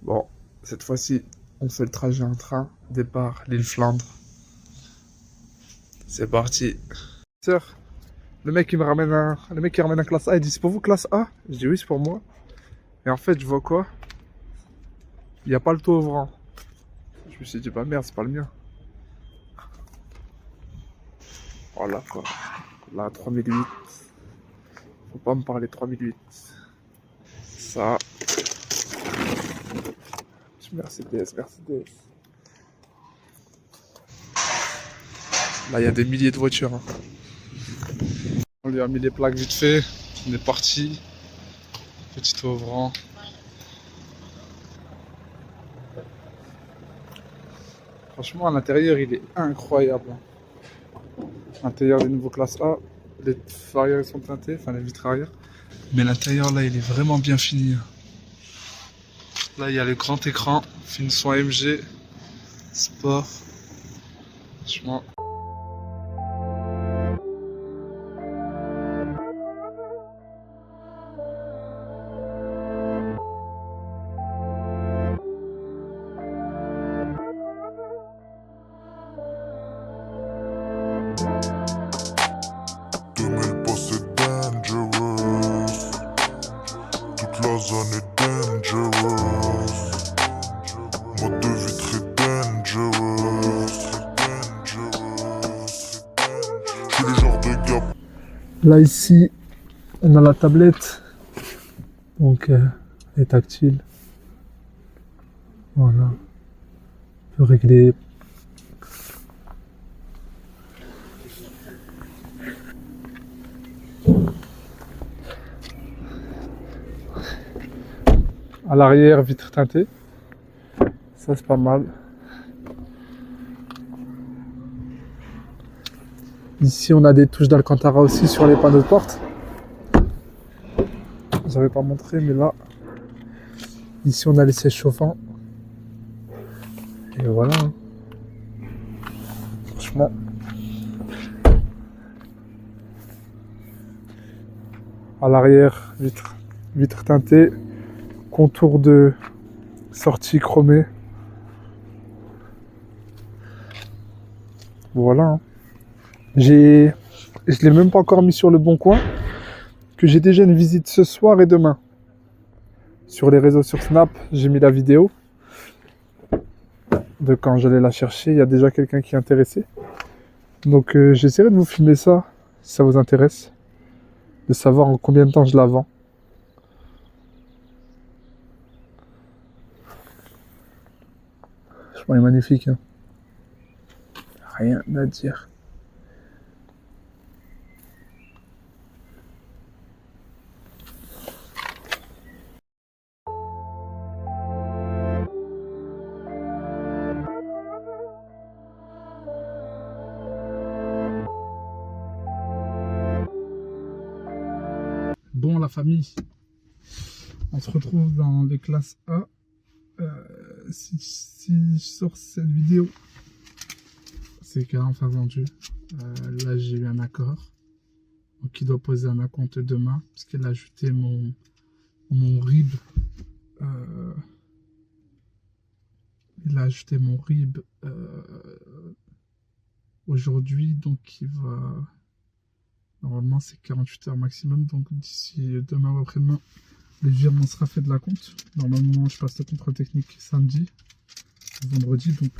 Bon, cette fois-ci, on fait le trajet en train, départ l'île Flandre. C'est parti. Sœur, le mec qui ramène un classe A, il dit c'est pour vous classe A? Je dis oui, c'est pour moi. Et en fait, je vois quoi? Il n'y a pas le taux ouvrant. Je me suis dit bah merde, c'est pas le mien. Voilà quoi. Là, 3008. Faut pas me parler 3008. Ça. Mercedes. Là, il y a des milliers de voitures. Hein. On lui a mis les plaques vite fait. On est parti. Petit ouvrant. Franchement, à l'intérieur, il est incroyable. L'intérieur des nouveaux classes A. Les phares arrière sont teintés, enfin les vitres arrière. Mais l'intérieur, là, il est vraiment bien fini. Là, il y a le grand écran. Finition AMG. Sport. Franchement. Toute la zone est dangerous. Mode de vie très dangerous. Je suis le genre de gars. Là, ici, on a la tablette. Donc, elle est tactile. Voilà. On peut régler. À l'arrière, vitre teintée. Ça, c'est pas mal. Ici, on a des touches d'Alcantara aussi sur les panneaux de porte. J'avais pas montré, mais là, ici, on a les sièges chauffants. Et voilà. Franchement. À l'arrière, vitre teintée. Contour de sortie chromée. Voilà. Hein. Je l'ai même pas encore mis sur le bon coin. Que j'ai déjà une visite ce soir et demain. Sur les réseaux, sur Snap, j'ai mis la vidéo de quand j'allais la chercher. Il y a déjà quelqu'un qui est intéressé. Donc j'essaierai de vous filmer ça, si ça vous intéresse. De savoir en combien de temps je la vends. Franchement, il est magnifique. Hein. Rien à dire. Bon, la famille, on se retrouve dans les classes A. Si je sors cette vidéo, c'est qu'elle a enfin vendu. Là, j'ai eu un accord. Donc, il doit poser un acompte demain, parce qu'elle a ajouté mon RIB. Il a ajouté mon RIB aujourd'hui, donc il va... Normalement, c'est 48 heures maximum, donc d'ici demain ou après-demain, le virement sera fait de la compte. Normalement, je passe le contrôle technique samedi, vendredi, donc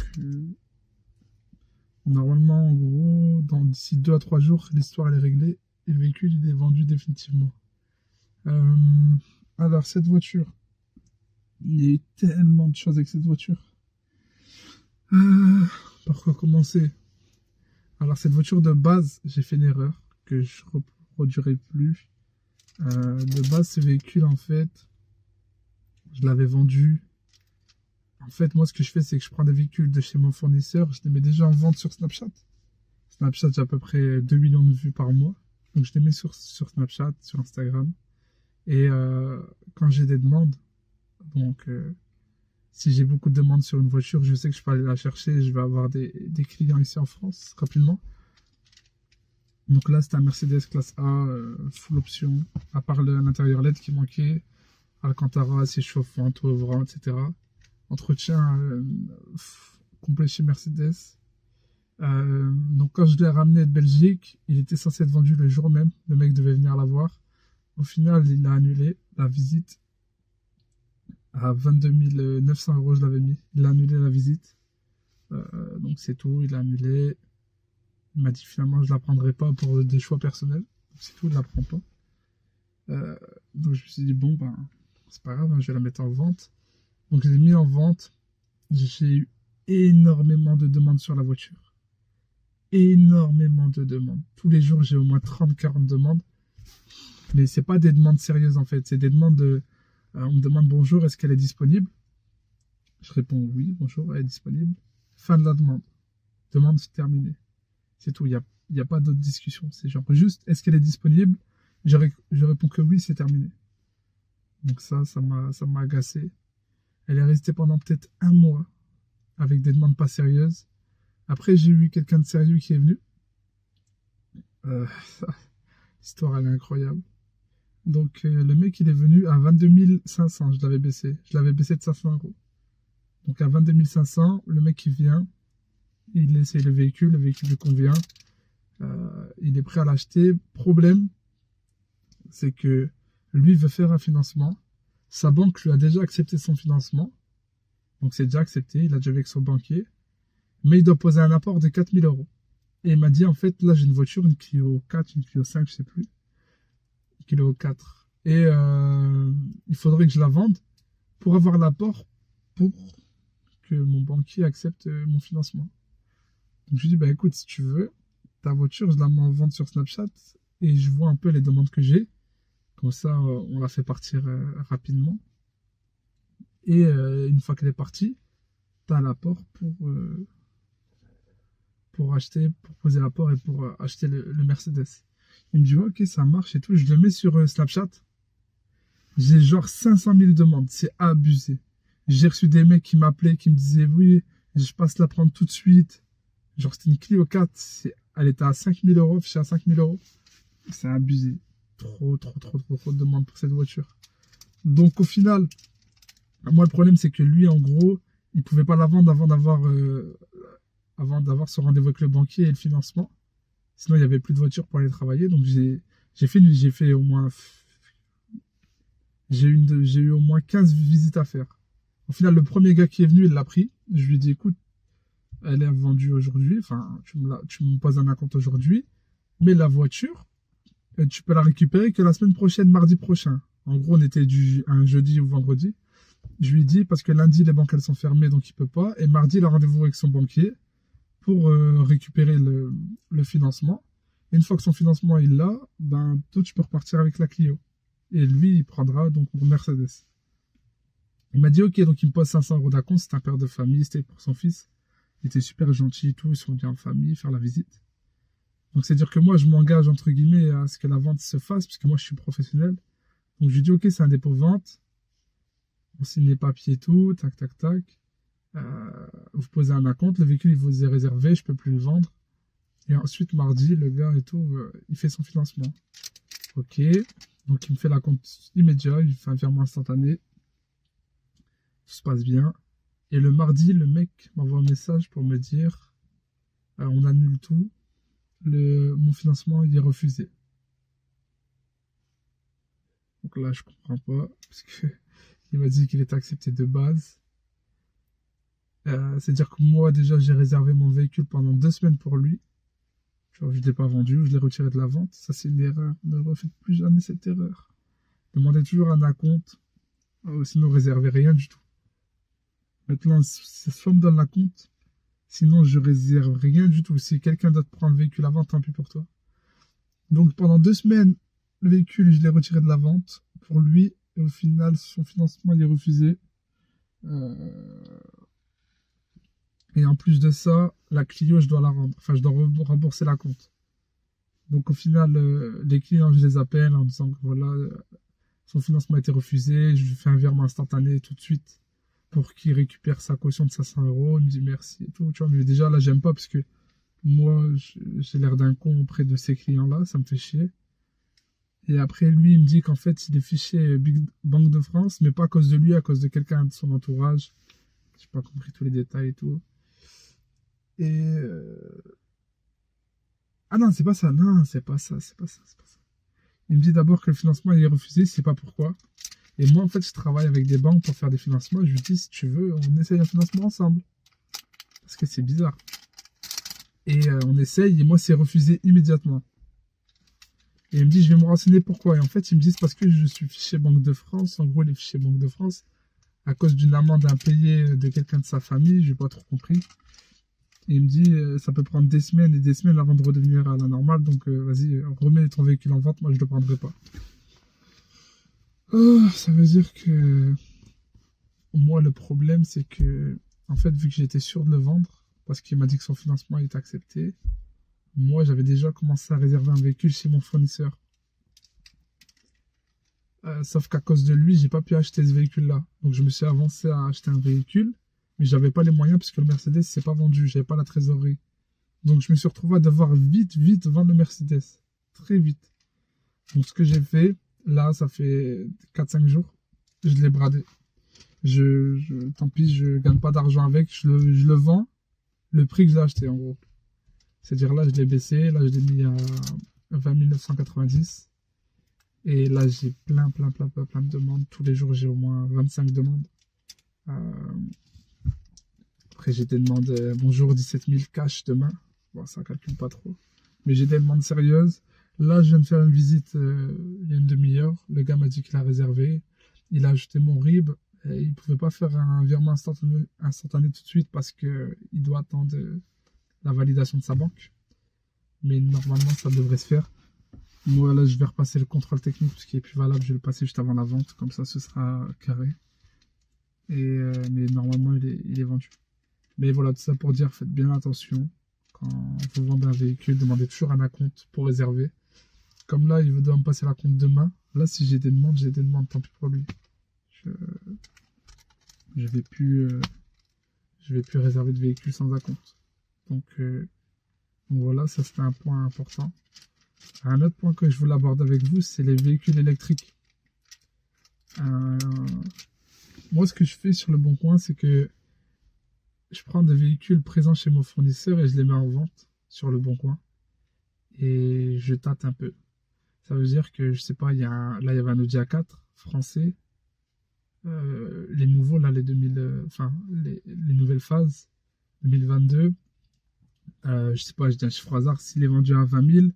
normalement, en gros, d'ici 2 à 3 jours, l'histoire elle est réglée et le véhicule il est vendu définitivement. Alors, cette voiture, il y a eu tellement de choses avec cette voiture. Par quoi commencer? Alors, cette voiture de base, j'ai fait une erreur que je ne reproduirai plus. De base, ce véhicule, en fait, je l'avais vendu. En fait, moi, ce que je fais, c'est que je prends des véhicules de chez mon fournisseur, je les mets déjà en vente sur Snapchat. Snapchat, j'ai à peu près 2 millions de vues par mois. Donc, je les mets sur Snapchat, sur Instagram. Et quand j'ai des demandes, donc si j'ai beaucoup de demandes sur une voiture, je sais que je peux aller la chercher et je vais avoir des clients ici en France rapidement. Donc là, c'était un Mercedes classe A, full option, à part l'intérieur LED qui manquait, Alcantara, siège chauffant, toit ouvrant, etc. entretien complet chez Mercedes. Donc quand je l'ai ramené de Belgique, il était censé être vendu le jour même. Le mec devait venir la voir. Au final, il a annulé la visite. À 22 900 €, je l'avais mis. Il a annulé la visite. Donc c'est tout, il a annulé. Il m'a dit finalement je la prendrai pas pour des choix personnels. C'est tout, il la prend pas. Donc je me suis dit bon ben c'est pas grave, hein, je vais la mettre en vente. Donc je l'ai mis en vente. J'ai eu énormément de demandes sur la voiture. Énormément de demandes. Tous les jours j'ai au moins 30-40 demandes. Mais c'est pas des demandes sérieuses en fait. C'est des demandes de... on me demande bonjour, est-ce qu'elle est disponible? Je réponds oui, bonjour, elle est disponible. Fin de la demande. Demande terminée. C'est tout, il n'y a pas d'autre discussion. C'est genre juste, est-ce qu'elle est disponible? Je réponds que oui, c'est terminé. Donc ça m'a agacé. Elle est restée pendant peut-être un mois avec des demandes pas sérieuses. Après, j'ai eu quelqu'un de sérieux qui est venu. L'histoire, elle est incroyable. Donc, le mec, il est venu à 22 500. Je l'avais baissé. Je l'avais baissé de 500 €. Donc, à 22 500, le mec, il vient. Il essaie le véhicule lui convient. Il est prêt à l'acheter. Problème, c'est que lui veut faire un financement. Sa banque lui a déjà accepté son financement. Donc, c'est déjà accepté. Il a déjà vu avec son banquier. Mais il doit poser un apport de 4 000 €. Et il m'a dit, en fait, là, j'ai une voiture, une Clio 4, une Clio 5, je sais plus. Une Clio 4. Et il faudrait que je la vende pour avoir l'apport pour que mon banquier accepte mon financement. Donc, je lui dis, bah, écoute, si tu veux, ta voiture, je la mets en vente sur Snapchat et je vois un peu les demandes que j'ai. Comme ça, on la fait partir rapidement. Et une fois qu'elle est partie, tu as l'apport pour acheter, pour poser l'apport et pour acheter le Mercedes. Il me dit, ouais, ok, ça marche et tout. Je le mets sur Snapchat. J'ai genre 500 000 demandes. C'est abusé. J'ai reçu des mecs qui m'appelaient, qui me disaient, oui, je passe la prendre tout de suite. Genre, c'était une Clio 4. Elle était à 5 000 €, fichée à 5 000 €. C'est abusé. Trop de demandes pour cette voiture. Donc, au final, moi, le problème, c'est que lui, en gros, il pouvait pas la vendre avant d'avoir ce rendez-vous avec le banquier et le financement. Sinon, il n'y avait plus de voiture pour aller travailler. Donc, j'ai eu au moins 15 visites à faire. Au final, le premier gars qui est venu, il l'a pris. Je lui ai dit, écoute, elle est vendue aujourd'hui. Enfin, tu me poses un acompte aujourd'hui. Mais la voiture, tu peux la récupérer que la semaine prochaine, mardi prochain. En gros, on était un jeudi ou vendredi. Je lui ai dit, parce que lundi, les banques, elles sont fermées, donc il peut pas. Et mardi, il a rendez-vous avec son banquier pour récupérer le financement. Et une fois que son financement est là, ben, toi, tu peux repartir avec la Clio. Et lui, il prendra donc mon Mercedes. Il m'a dit, ok, donc il me pose 500 € d'acompte. C'était un père de famille, c'était pour son fils. Il était super gentil et tout. Ils sont venus en famille faire la visite. Donc, c'est-à-dire que moi, je m'engage, entre guillemets, à ce que la vente se fasse, puisque moi, je suis professionnel. Donc, je lui dis, ok, c'est un dépôt-vente. On signe les papiers et tout, tac, tac, tac. Vous posez un acompte, le véhicule, il vous est réservé, je peux plus le vendre. Et ensuite, mardi, le gars et tout, il fait son financement. Ok. Donc, il me fait l'acompte immédiat, il fait un virement instantané. Tout se passe bien. Et le mardi, le mec m'envoie un message pour me dire, on annule tout. Mon financement, il est refusé. Donc là, je comprends pas, parce que il m'a dit qu'il était accepté de base. C'est-à-dire que moi, déjà, j'ai réservé mon véhicule pendant 2 semaines pour lui. Genre, je ne l'ai pas vendu ou je l'ai retiré de la vente. Ça, c'est une erreur. Ne refaites plus jamais cette erreur. Demandez toujours un acompte. Sinon, réservez rien du tout. Maintenant, soit me donne l'acompte. Sinon, je réserve rien du tout. Si quelqu'un d'autre prend le véhicule à vente, tant pis pour toi. Donc, pendant 2 semaines, le véhicule, je l'ai retiré de la vente pour lui. Et au final, son financement, il est refusé. Et en plus de ça, la Clio, je dois la rendre. Enfin, je dois rembourser la compte. Donc, au final, les clients, je les appelle en disant que voilà, son financement a été refusé. Je lui fais un virement instantané tout de suite pour qu'il récupère sa caution de 500 €. Il me dit merci et tout. Tu vois, mais déjà, là, j'aime pas parce que moi, j'ai l'air d'un con auprès de ces clients-là. Ça me fait chier. Et après, lui, il me dit qu'en fait, il est fiché Banque de France, mais pas à cause de lui, à cause de quelqu'un de son entourage. J'ai pas compris tous les détails et tout. Et ah non, c'est pas ça. Non, c'est pas ça. C'est pas ça. C'est pas ça. Il me dit d'abord que le financement est refusé, je sais pas pourquoi. Et moi, en fait, je travaille avec des banques pour faire des financements. Je lui dis, si tu veux, on essaye un financement ensemble. Parce que c'est bizarre. Et on essaye, et moi, c'est refusé immédiatement. Et il me dit, je vais me renseigner pourquoi. Et en fait, ils me disent, parce que je suis fichier Banque de France. En gros, les fichiers Banque de France, à cause d'une amende impayée de quelqu'un de sa famille, j'ai pas trop compris. Et il me dit, ça peut prendre des semaines et des semaines avant de redevenir à la normale. Donc, vas-y, remets ton véhicule en vente. Moi, je le prendrai pas. Oh, ça veut dire que moi, le problème, c'est que, en fait, vu que j'étais sûr de le vendre, parce qu'il m'a dit que son financement est accepté, moi, j'avais déjà commencé à réserver un véhicule chez mon fournisseur. Sauf qu'à cause de lui, j'ai pas pu acheter ce véhicule-là. Donc, je me suis avancé à acheter un véhicule, mais j'avais pas les moyens parce que le Mercedes, c'est pas vendu. J'avais pas la trésorerie. Donc, je me suis retrouvé à devoir vite vendre le Mercedes. Très vite. Donc, ce que j'ai fait, là, ça fait 4-5 jours, je l'ai bradé. Tant pis, je gagne pas d'argent avec, je le vends, le prix que j'ai acheté, en gros. C'est-à-dire, là, je l'ai baissé, là, je l'ai mis à 20 990. Et là, j'ai plein de demandes. Tous les jours, j'ai au moins 25 demandes. Après, j'ai des demandes, bonjour, 17 000 cash demain. Bon, ça calcule pas trop. Mais j'ai des demandes sérieuses. Là, je viens de faire une visite il y a une demi-heure. Le gars m'a dit qu'il a réservé. Il a ajouté mon RIB. Et il ne pouvait pas faire un virement instantané tout de suite parce qu'il doit attendre la validation de sa banque. Mais normalement, ça devrait se faire. Moi, là, je vais repasser le contrôle technique parce qu'il est plus valable. Je vais le passer juste avant la vente. Comme ça, ce sera carré. Mais normalement, il est vendu. Mais voilà, tout ça pour dire, faites bien attention. Quand vous vendez un véhicule, demandez toujours un acompte pour réserver. Comme là, il doit me passer la compte demain. Là, si j'ai des demandes, tant pis pour lui. Je vais plus réserver de véhicule sans acompte. Donc voilà, ça c'était un point important. Un autre point que je voulais aborder avec vous, c'est les véhicules électriques. Moi, ce que je fais sur le Bon Coin, c'est que je prends des véhicules présents chez mon fournisseur et je les mets en vente sur le Bon Coin. Et je tâte un peu. Ça veut dire que, je sais pas, là, il y avait un Audi A4 français. Les nouveaux, là, les nouvelles phases 2022. Je sais pas, je dis un chiffre au hasard. S'il est vendu à 20 000,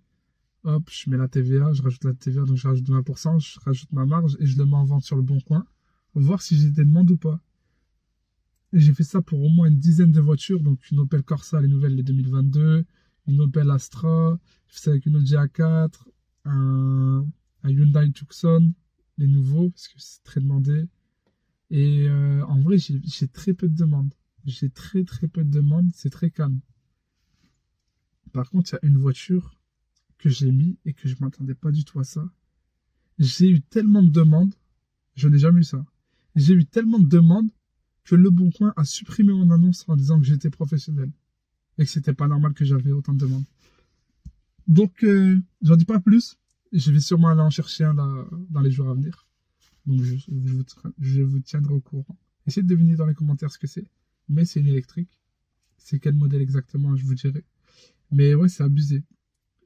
hop, je mets la TVA, je rajoute la TVA, donc je rajoute 20%, je rajoute ma marge et je le mets en vente sur le Bon Coin. Pour voir si j'ai des demandes ou pas. Et j'ai fait ça pour au moins une dizaine de voitures. Donc une Opel Corsa, les nouvelles, les 2022. Une Opel Astra. J'ai fait ça avec une Audi A4. Un Hyundai Tucson, les nouveaux, parce que c'est très demandé. Et en vrai, j'ai très peu de demandes. J'ai très peu de demandes. C'est très calme. Par contre, il y a une voiture que j'ai mis et que je ne m'attendais pas du tout à ça. J'ai eu tellement de demandes. Je n'ai jamais eu ça. J'ai eu tellement de demandes que Le Bon Coin a supprimé mon annonce en disant que j'étais professionnel. Et que c'était pas normal que j'avais autant de demandes. Donc, j'en dis pas plus. Je vais sûrement aller en chercher un là, dans les jours à venir. Donc, je vous tiendrai au courant. Essayez de deviner dans les commentaires ce que c'est. Mais c'est une électrique. C'est quel modèle exactement, je vous dirai. Mais ouais, c'est abusé.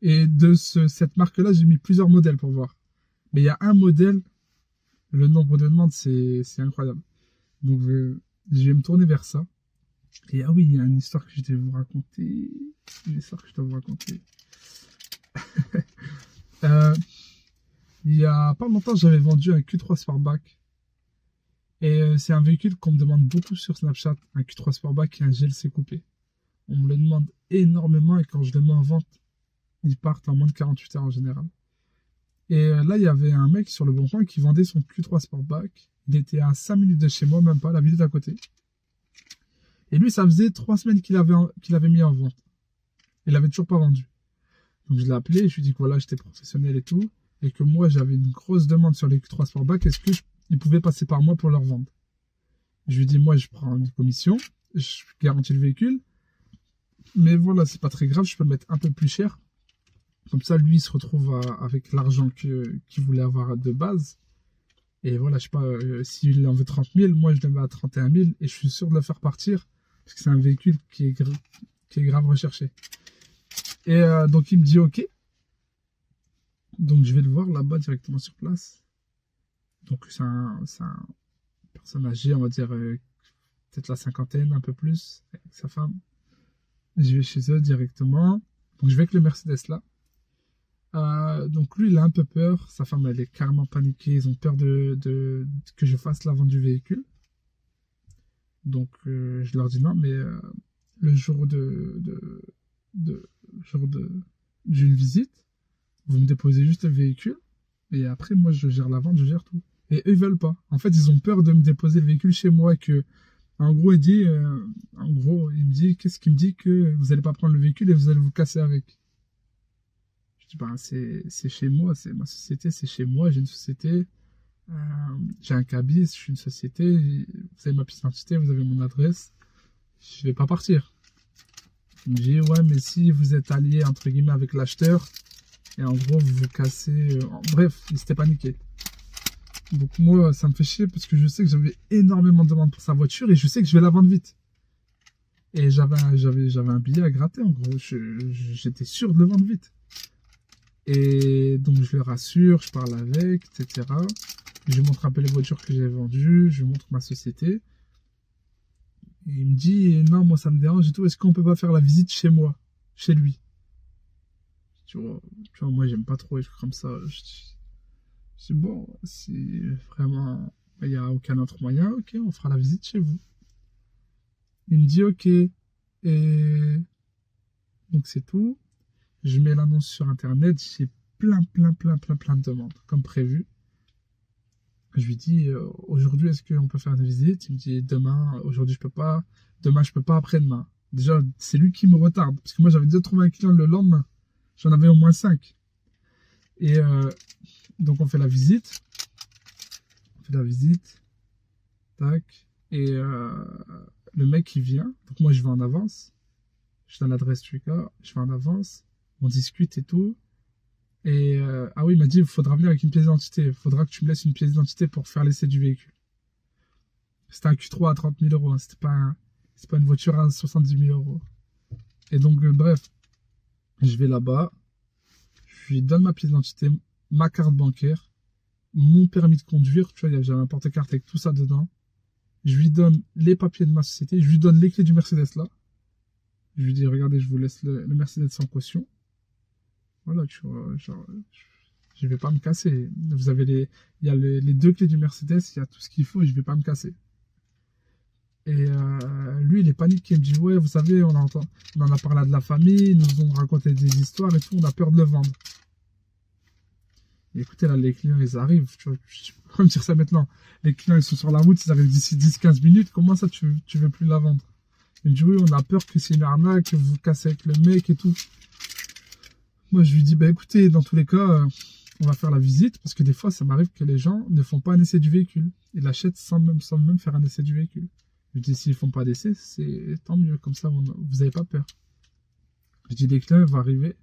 Et de cette marque-là, j'ai mis plusieurs modèles pour voir. Mais il y a un modèle, le nombre de demandes, c'est incroyable. Donc, je vais me tourner vers ça. Et ah oui, il y a une histoire que je dois vous raconter. Il y a pas longtemps, j'avais vendu un Q3 Sportback. Et c'est un véhicule qu'on me demande beaucoup sur Snapchat. Un Q3 Sportback et un GLC coupé. On me le demande énormément et quand je le mets en vente, ils partent en moins de 48 heures en général. Et là, il y avait un mec sur le Bon Coin qui vendait son Q3 Sportback. Il était à 5 minutes de chez moi, même pas, la ville d'à côté. Et lui, ça faisait 3 semaines qu'il avait mis en vente. Il l'avait toujours pas vendu. Donc je l'ai appelé, je lui ai dit que voilà, j'étais professionnel et tout. Et que moi, j'avais une grosse demande sur les Q3 Sportback. Est-ce qu'il pouvait passer par moi pour leur vendre? Je lui ai dit, moi, je prends une commission. Je garantis le véhicule. Mais voilà, c'est pas très grave, je peux le mettre un peu plus cher. Comme ça, lui, il se retrouve avec l'argent qu'il voulait avoir de base. Et voilà, je sais pas, s'il en veut 30 000, moi je le mets à 31 000 et je suis sûr de le faire partir parce que c'est un véhicule qui est grave recherché. Et donc il me dit ok. Donc je vais le voir là-bas directement sur place. Donc c'est un personne âgée, on va dire peut-être la cinquantaine, un peu plus, avec sa femme. Je vais chez eux directement. Donc je vais avec le Mercedes là. Donc lui il a un peu peur, sa femme elle est carrément paniquée, ils ont peur que je fasse la vente du véhicule. Donc je leur dis non, mais le jour d'une visite, vous me déposez juste le véhicule et après moi je gère la vente, je gère tout. Et eux ils veulent pas. En fait ils ont peur de me déposer le véhicule chez moi et que en gros il me dit qu'est-ce qu'il me dit que vous allez pas prendre le véhicule et vous allez vous casser avec. Ben, c'est chez moi, c'est ma société, c'est chez moi, j'ai une société, j'ai un cabis, je suis une société, vous avez ma pièce d'identité, vous avez mon adresse, je vais pas partir. Il me dit, ouais, mais si vous êtes allié, entre guillemets, avec l'acheteur, et en gros, vous vous cassez, bref, il s'était paniqué. Donc moi, ça me fait chier, parce que je sais que j'avais énormément de demandes pour sa voiture, et je sais que je vais la vendre vite. Et j'avais un billet à gratter, en gros, j'étais sûr de le vendre vite. Et donc je le rassure, je parle avec, etc. Je lui montre un peu les voitures que j'ai vendues, je lui montre ma société. Et il me dit, non, moi ça me dérange et tout, est-ce qu'on peut pas faire la visite chez moi, chez lui? Tu vois, moi j'aime pas trop les trucs comme ça. Je dis, bon, si vraiment il n'y a aucun autre moyen, ok, on fera la visite chez vous. Il me dit, ok. Et donc c'est tout. Je mets l'annonce sur internet, j'ai plein de demandes, comme prévu. Je lui dis, aujourd'hui, est-ce qu'on peut faire une visite? Il me dit, demain, aujourd'hui, je peux pas. Demain, je peux pas, après-demain. Déjà, c'est lui qui me retarde. Parce que moi, j'avais déjà trouvé un client le lendemain. J'en avais au moins 5. Et donc, on fait la visite. Tac. Et le mec, il vient. Donc, moi, je vais en avance. Je donne l'adresse du gars. Je vais en avance. On discute et tout. Et ah oui, il m'a dit, il faudra venir avec une pièce d'identité. Il faudra que tu me laisses une pièce d'identité pour faire l'essai du véhicule. C'était un Q3 à 30 000 euros. Hein. C'est pas une voiture à 70 000 euros. Et donc, bref, je vais là-bas. Je lui donne ma pièce d'identité, ma carte bancaire, mon permis de conduire. Tu vois, j'avais un porte-carte avec tout ça dedans. Je lui donne les papiers de ma société. Je lui donne les clés du Mercedes là. Je lui dis, regardez, je vous laisse le Mercedes sans caution. Voilà, tu vois, genre, je vais pas me casser. Vous avez il y a les 2 clés du Mercedes, il y a tout ce qu'il faut et je vais pas me casser. Et lui, il est paniqué. Il me dit, ouais, vous savez, on en a parlé de la famille, ils nous ont raconté des histoires et tout, on a peur de le vendre. Et écoutez, là, les clients, ils arrivent. Tu vois, je peux pas me dire ça maintenant. Les clients, ils sont sur la route, ils arrivent d'ici 10-15 minutes. Comment ça, tu veux plus la vendre? Il me dit, oui, on a peur que c'est une arnaque, que vous vous cassez avec le mec et tout. Moi, je lui dis, bah écoutez, dans tous les cas, on va faire la visite, parce que des fois, ça m'arrive que les gens ne font pas un essai du véhicule. Ils l'achètent sans même faire un essai du véhicule. Je lui dis, s'ils font pas d'essai, c'est tant mieux, comme ça, vous n'avez pas peur. Je dis, les clients vont arriver.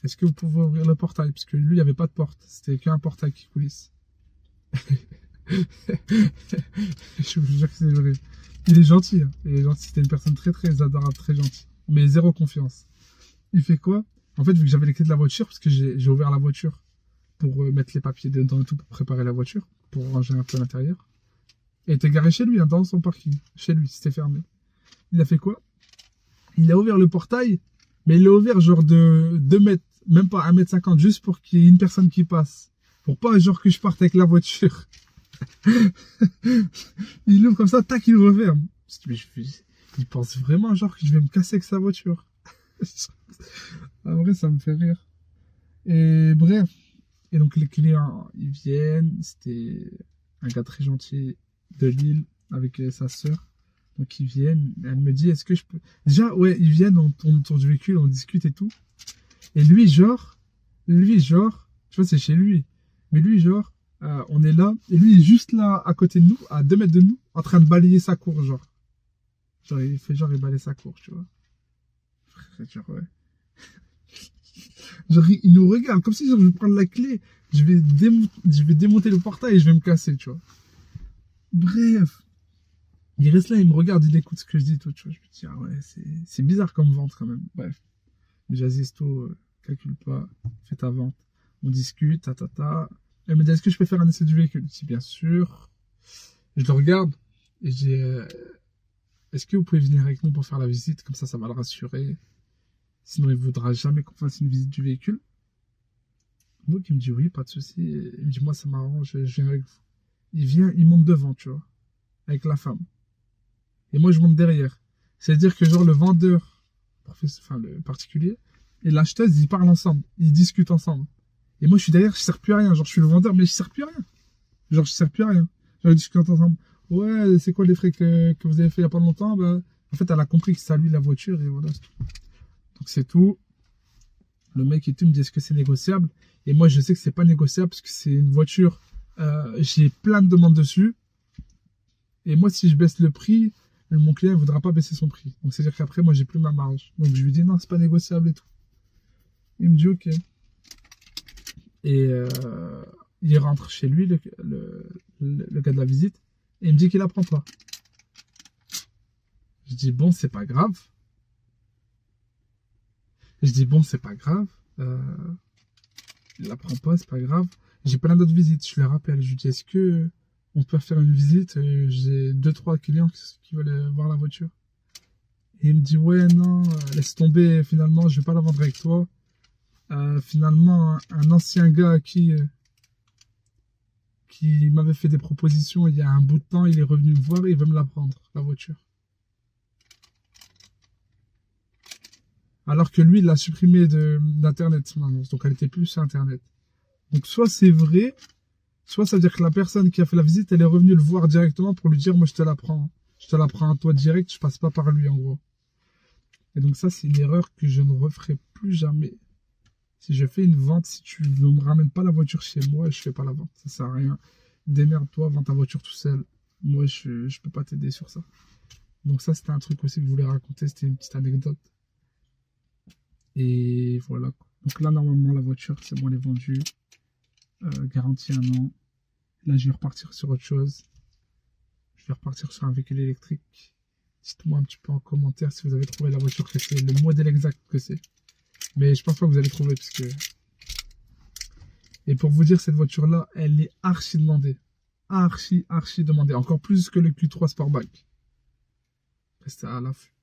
Est-ce que vous pouvez ouvrir le portail? Parce que lui, il n'y avait pas de porte. C'était qu'un portail qui coulisse. Je vous jure que c'est vrai. Il est gentil. Hein. Il est gentil. C'était une personne très adorable, très gentille. Mais zéro confiance. Il fait quoi? En fait, vu que j'avais les clés de la voiture, parce que j'ai ouvert la voiture pour mettre les papiers dedans et tout, pour préparer la voiture, pour ranger un peu l'intérieur. Et il était garé chez lui, hein, dans son parking. Chez lui, c'était fermé. Il a fait quoi? Il a ouvert le portail, mais il l'a ouvert genre de 2 mètres, même pas 1,50 m, juste pour qu'il y ait une personne qui passe. Pour pas genre que je parte avec la voiture. Il ouvre comme ça, tac, il referme. Il pense vraiment genre que je vais me casser avec sa voiture. En vrai, ça me fait rire. Et bref. Et donc, les clients, ils viennent. C'était un gars très gentil de Lille avec sa sœur. Donc, ils viennent. Elle me dit, est-ce que je peux... Déjà, ouais, ils viennent, on tourne autour du véhicule, on discute et tout. Et lui, genre, tu vois, c'est chez lui. Mais lui, genre, on est là. Et lui, il est juste là, à côté de nous, à 2 mètres de nous, en train de balayer sa cour, genre. Genre, il fait genre, il balaye sa cour, tu vois. Genre, ouais. Genre, il nous regarde, comme si genre, je vais prendre la clé, je vais démonter le portail et je vais me casser, tu vois. Bref. Il reste là, il me regarde, il écoute ce que je dis, tout, tu vois. Je me dis, ah ouais, c'est bizarre comme vente quand même. Bref. Mais Jazisto, calcule pas, fais ta vente. On discute, Elle me dit, est-ce que je peux faire un essai du véhicule? Je dis, bien sûr. Je le regarde et je dis, est-ce que vous pouvez venir avec nous pour faire la visite? Comme ça va le rassurer. Sinon, il ne voudra jamais qu'on fasse une visite du véhicule. Donc, il me dit, oui, pas de souci. Il me dit, moi, ça m'arrange, je viens avec vous. Il vient, il monte devant, tu vois, avec la femme. Et moi, je monte derrière. C'est-à-dire que, genre, le vendeur, enfin, le particulier, et l'acheteuse, ils parlent ensemble. Ils discutent ensemble. Et moi, je suis derrière, je ne sers plus à rien. Genre, je suis le vendeur, mais je ne sers plus à rien. Genre, je ne sers plus à rien. Genre, ils discutent ensemble. Ouais, c'est quoi les frais que vous avez fait il n'y a pas longtemps? Bah, en fait, elle a compris que c'est à lui la voiture, et voilà, c'est tout. Donc, c'est tout. Le mec et tout me dit, est-ce que c'est négociable? Et moi, je sais que c'est pas négociable parce que c'est une voiture, j'ai plein de demandes dessus. Et moi, si je baisse le prix, mon client ne voudra pas baisser son prix. Donc, c'est-à-dire qu'après, moi, j'ai plus ma marge. Donc, je lui dis, non, c'est pas négociable et tout. Il me dit, ok. Et il rentre chez lui, le gars de la visite, et il me dit qu'il la prend pas. Je dis, bon, c'est pas grave. Je dis, bon, c'est pas grave. Il la prend pas, c'est pas grave. J'ai plein d'autres visites. Je le rappelle. Je lui dis, est-ce que on peut faire une visite? J'ai 2-3 clients qui veulent voir la voiture. Et il me dit, ouais, non, laisse tomber. Finalement, je vais pas la vendre avec toi. Finalement, un ancien gars qui m'avait fait des propositions il y a un bout de temps, il est revenu me voir et il veut me la prendre, la voiture. Alors que lui, il l'a supprimé d'Internet, son annonce. Donc, elle n'était plus sur Internet. Donc, soit c'est vrai, soit ça veut dire que la personne qui a fait la visite, elle est revenue le voir directement pour lui dire, moi, je te la prends. Je te la prends à toi direct, je passe pas par lui, en gros. Et donc, ça, c'est une erreur que je ne referai plus jamais. Si je fais une vente, si tu ne me ramènes pas la voiture chez moi, je fais pas la vente. Ça sert à rien. Démerde-toi, vends ta voiture tout seul. Moi, je peux pas t'aider sur ça. Donc, ça, c'était un truc aussi que je voulais raconter. C'était une petite anecdote. Et voilà. Donc là, normalement, la voiture, c'est bon, elle est vendue. Garantie 1 an. Là, je vais repartir sur autre chose. Je vais repartir sur un véhicule électrique. Dites-moi un petit peu en commentaire si vous avez trouvé la voiture que c'est, le modèle exact que c'est. Mais je pense pas que vous allez trouver parce que... Et pour vous dire, cette voiture-là, elle est archi demandée. Archi demandée. Encore plus que le Q3 Sportback. Restez à l'affût.